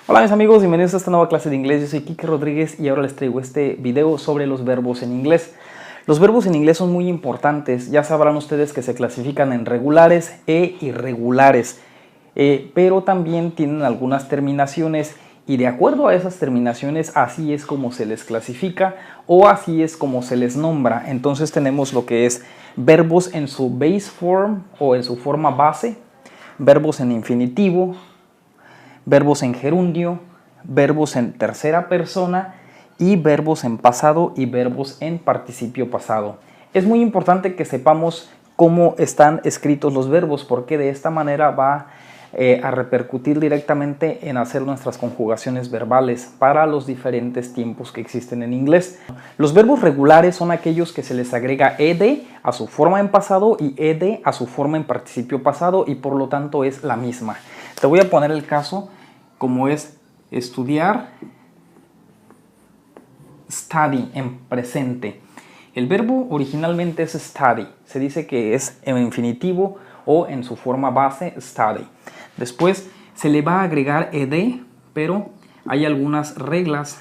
Hola mis amigos, bienvenidos a esta nueva clase de inglés. Yo soy Kike Rodríguez y ahora les traigo este video sobre los verbos en inglés. Los verbos en inglés son muy importantes. Ya sabrán ustedes que se clasifican en regulares e irregulares, pero también tienen algunas terminaciones y de acuerdo a esas terminaciones así es como se les clasifica o así es como se les nombra. Entonces tenemos lo que es verbos en su base form o en su forma base, verbos en infinitivo, verbos en gerundio, verbos en tercera persona y verbos en pasado y verbos en participio pasado. Es muy importante que sepamos cómo están escritos los verbos porque de esta manera va a repercutir directamente en hacer nuestras conjugaciones verbales para los diferentes tiempos que existen en inglés. Los verbos regulares son aquellos que se les agrega ed a su forma en pasado y ed a su forma en participio pasado y por lo tanto es la misma. Te voy a poner el caso como es estudiar, study en presente. El verbo originalmente es study, se dice que es en infinitivo o en su forma base study. Después se le va a agregar ed, pero hay algunas reglas.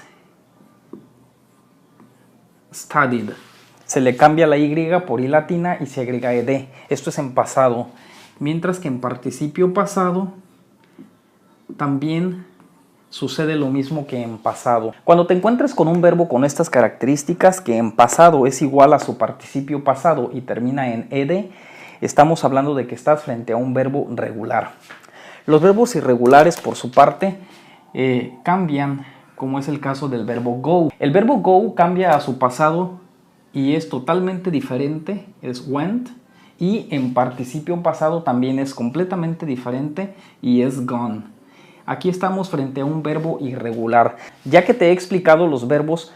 Studied. Se le cambia la y por i latina y se agrega ed. Esto es en pasado. Mientras que en participio pasado también sucede lo mismo que en pasado. Cuando te encuentres con un verbo con estas características, que en pasado es igual a su participio pasado y termina en ed, estamos hablando de que estás frente a un verbo regular. Los verbos irregulares, por su parte, cambian, como es el caso del verbo go. El verbo go cambia a su pasado y es totalmente diferente, es went, y en participio pasado también es completamente diferente y es gone. Aquí estamos frente a un verbo irregular. Ya que te he explicado los verbos,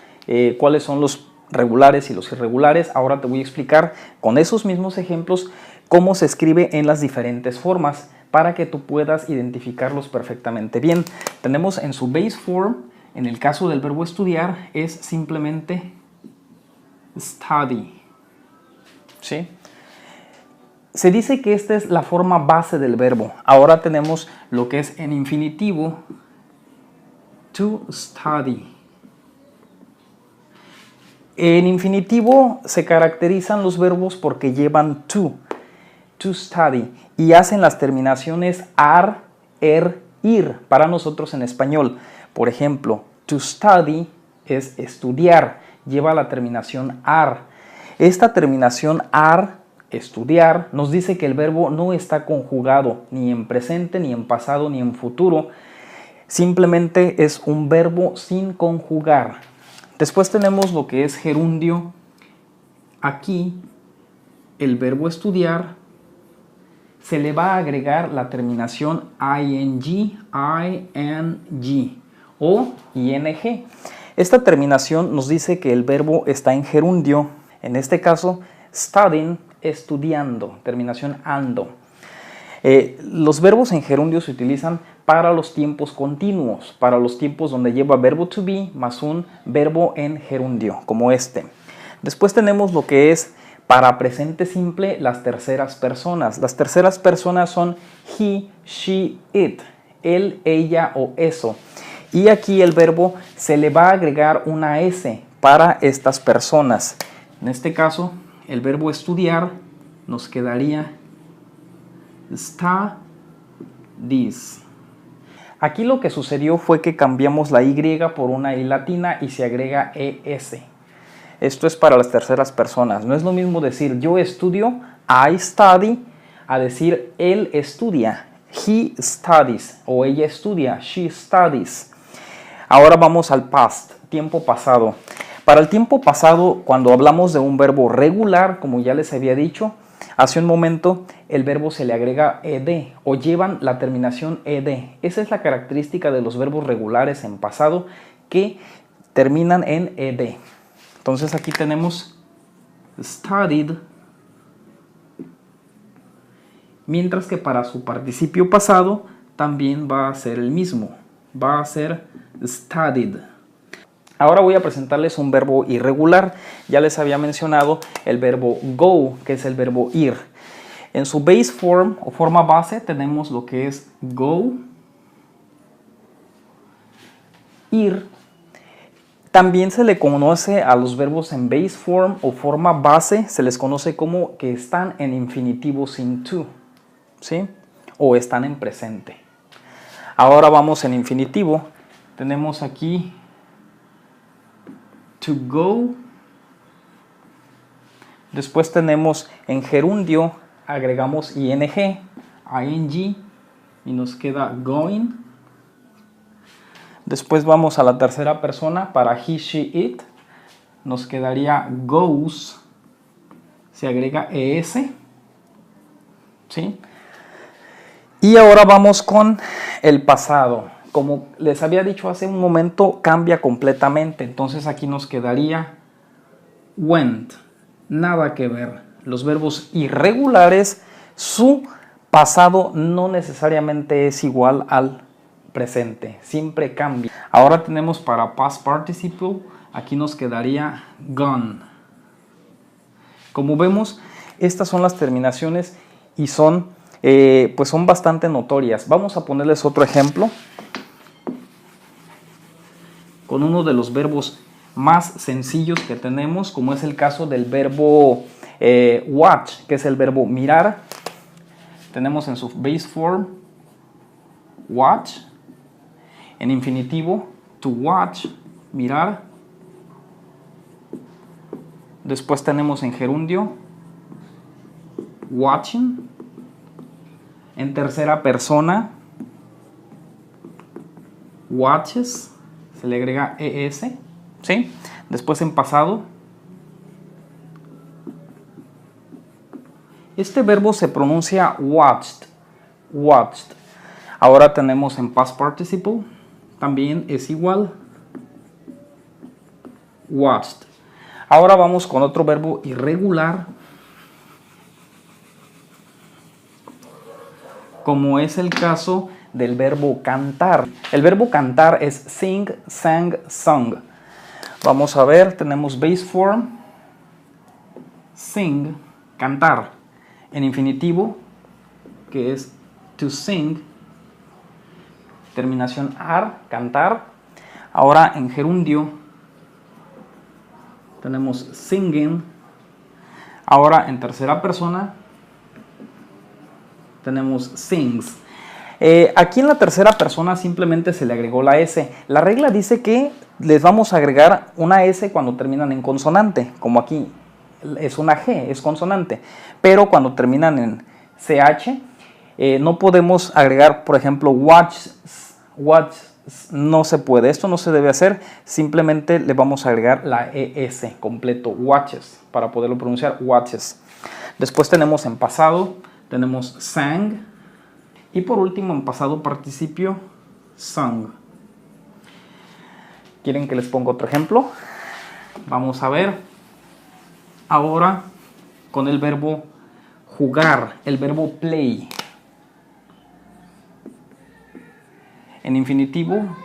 cuáles son los regulares y los irregulares, ahora te voy a explicar con esos mismos ejemplos cómo se escribe en las diferentes formas para que tú puedas identificarlos perfectamente bien. Tenemos en su base form, en el caso del verbo estudiar, es simplemente study. ¿Sí? Se dice que esta es la forma base del verbo. Ahora tenemos lo que es en infinitivo, to study. En infinitivo se caracterizan los verbos porque llevan to study, y hacen las terminaciones ar, ir para nosotros en español. Por ejemplo, to study es estudiar, lleva la terminación ar. Esta terminación ar, estudiar, nos dice que el verbo no está conjugado ni en presente, ni en pasado, ni en futuro. Simplemente es un verbo sin conjugar. Después tenemos lo que es gerundio. Aquí el verbo estudiar se le va a agregar la terminación ing o ing. Esta terminación nos dice que el verbo está en gerundio. En este caso, studying, estudiando, terminación ando. Los verbos en gerundio se utilizan para los tiempos continuos, para los tiempos donde lleva verbo to be más un verbo en gerundio, como este. Después tenemos lo que es para presente simple las terceras personas. Las terceras personas son he, she, it, él, ella o eso. Y aquí el verbo se le va a agregar una s para estas personas. En este caso, el verbo estudiar nos quedaría studies. Aquí lo que sucedió fue que cambiamos la y por una i latina y se agrega es. Esto es para las terceras personas. No es lo mismo decir yo estudio, I study, a decir él estudia, he studies, o ella estudia, she studies. Ahora vamos al past, tiempo pasado. Para el tiempo pasado, cuando hablamos de un verbo regular, como ya les había dicho hace un momento, el verbo se le agrega ed o llevan la terminación ed. Esa es la característica de los verbos regulares en pasado que terminan en ed. Entonces aquí tenemos studied, mientras que para su participio pasado también va a ser el mismo, va a ser studied. Ahora voy a presentarles un verbo irregular. Ya les había mencionado el verbo go, que es el verbo ir. En su base form o forma base tenemos lo que es go, Ir. También se le conoce a los verbos en base form o forma base, se les conoce como que están en infinitivo sin to, ¿sí? O están en presente. Ahora vamos en infinitivo. Tenemos aquí to go. Después tenemos en gerundio, agregamos ing, y nos queda going. Después vamos a la tercera persona para he, she, it. Nos quedaría goes. Se agrega es. ¿Sí? Y ahora vamos con el pasado. Como les había dicho hace un momento, cambia completamente. Entonces aquí nos quedaría went. Nada que ver. Los verbos irregulares, su pasado no necesariamente es igual al presente. Siempre cambia. Ahora tenemos para past participle, aquí nos quedaría gone. Como vemos, estas son las terminaciones y son, pues son bastante notorias. Vamos a ponerles otro ejemplo con uno de los verbos más sencillos que tenemos, como es el caso del verbo watch, que es el verbo mirar. Tenemos en su base form watch, en infinitivo to watch, mirar. Después tenemos en gerundio watching, en tercera persona watches, se le agrega es, ¿sí? Después en pasado, este verbo se pronuncia watched, watched. Ahora tenemos en past participle, también es igual, watched. Ahora vamos con otro verbo irregular, como es el caso del verbo cantar. El verbo cantar es sing, sang, sung. Vamos a ver, tenemos base form, sing, cantar. En infinitivo, que es to sing, terminación ar, cantar. Ahora en gerundio tenemos singing. Ahora en tercera persona tenemos sings. Aquí en la tercera persona simplemente se le agregó la S. La regla dice que les vamos a agregar una S cuando terminan en consonante, como aquí es una G, es consonante. Pero cuando terminan en CH, no podemos agregar, por ejemplo, watch, no se puede. Esto no se debe hacer. Simplemente le vamos a agregar la ES completo, watches, para poderlo pronunciar, watches. Después tenemos en pasado, tenemos sang. Y por último, en pasado participio, sung. ¿Quieren que les ponga otro ejemplo? Vamos a ver. Ahora con el verbo jugar, el verbo play. En infinitivo,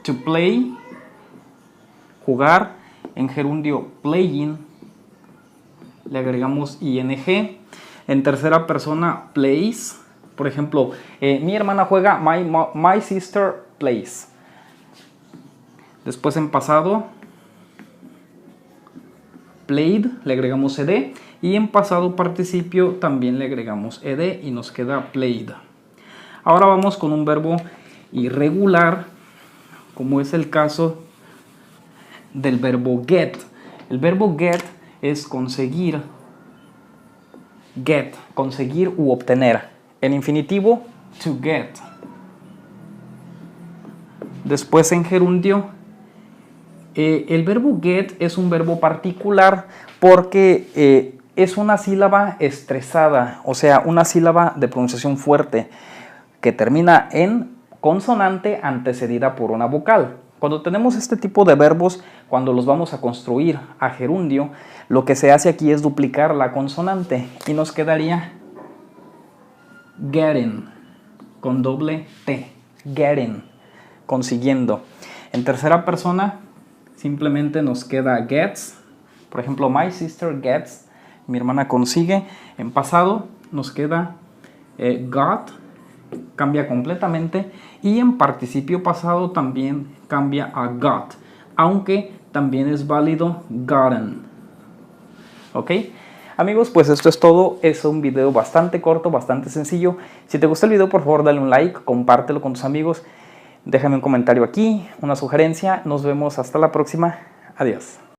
to play, jugar. En gerundio, playing, le agregamos ing. En tercera persona, plays. Por ejemplo, mi hermana juega, my sister plays. Después en pasado, played, le agregamos ed. Y en pasado participio también le agregamos ed y nos queda played. Ahora vamos con un verbo irregular, como es el caso del verbo get. El verbo get es conseguir, get, conseguir u obtener. En infinitivo, to get. Después en gerundio, el verbo get es un verbo particular porque es una sílaba estresada, o sea, una sílaba de pronunciación fuerte que termina en consonante antecedida por una vocal. Cuando tenemos este tipo de verbos, cuando los vamos a construir a gerundio, lo que se hace aquí es duplicar la consonante y nos quedaría getting, con doble T, getting, consiguiendo. En tercera persona simplemente nos queda gets, por ejemplo, my sister gets, mi hermana consigue. En pasado nos queda got, cambia completamente, y en participio pasado también cambia a got, aunque también es válido gotten. ¿Ok? Amigos, pues esto es todo. Es un video bastante corto, bastante sencillo. Si te gustó el video, por favor dale un like, compártelo con tus amigos, déjame un comentario aquí, una sugerencia. Nos vemos hasta la próxima. Adiós.